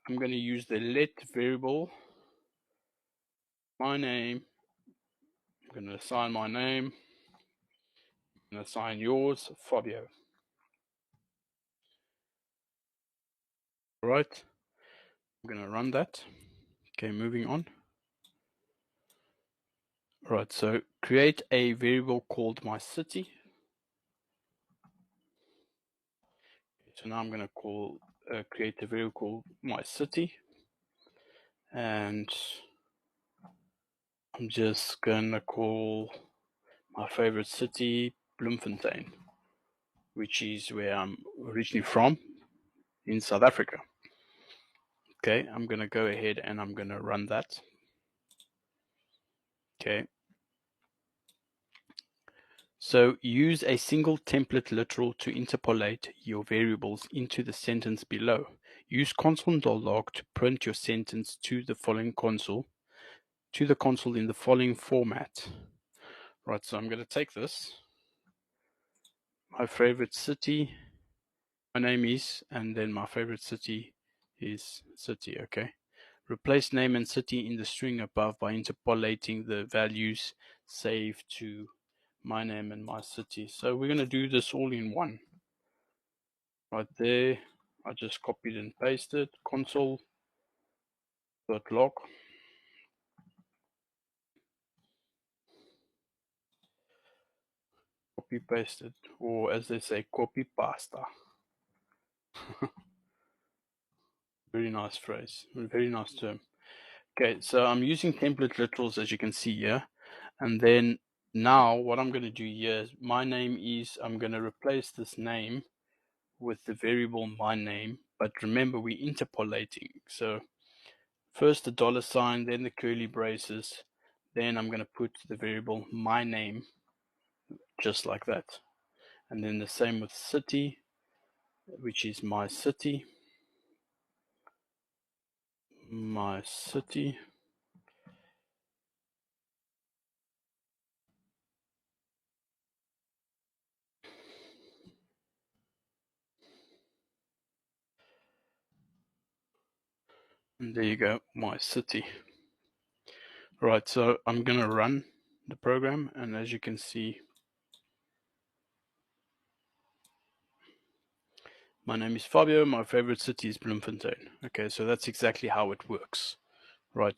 I'm going to use the let variable my name. I'm going to assign my name and assign yours, Fabio. All right, I'm going to run that. Okay, moving on. All right, so create a variable called my city. So now I'm going to create a variable called my city, and I'm just going to call my favorite city Bloemfontein, which is where I'm originally from in South Africa. Okay, I'm going to go ahead and I'm going to run that. Okay. So use a single template literal to interpolate your variables into the sentence below. Use console.log to print your sentence to the console in the following format. Right, so I'm going to take this. My favorite city, my name is, and then my favorite city is city, okay? Replace name and city in the string above by interpolating the values saved to my name and my city. So we're going to do this all in one. Right there, I just copied and pasted console.log. Copy pasted, or as they say, copy pasta. Very nice phrase, very nice term. Okay, so I'm using template literals as you can see here. And then now what I'm going to do here is my name is, I'm going to replace this name with the variable my name, but remember we're interpolating. So first the $, then the curly braces, then I'm going to put the variable my name just like that. And then the same with city, which is my city. My city. And there you go, my city. Right, so I'm going to run the program, and as you can see, my name is Fabio, my favorite city is Bloemfontein. Okay, so that's exactly how it works. Right,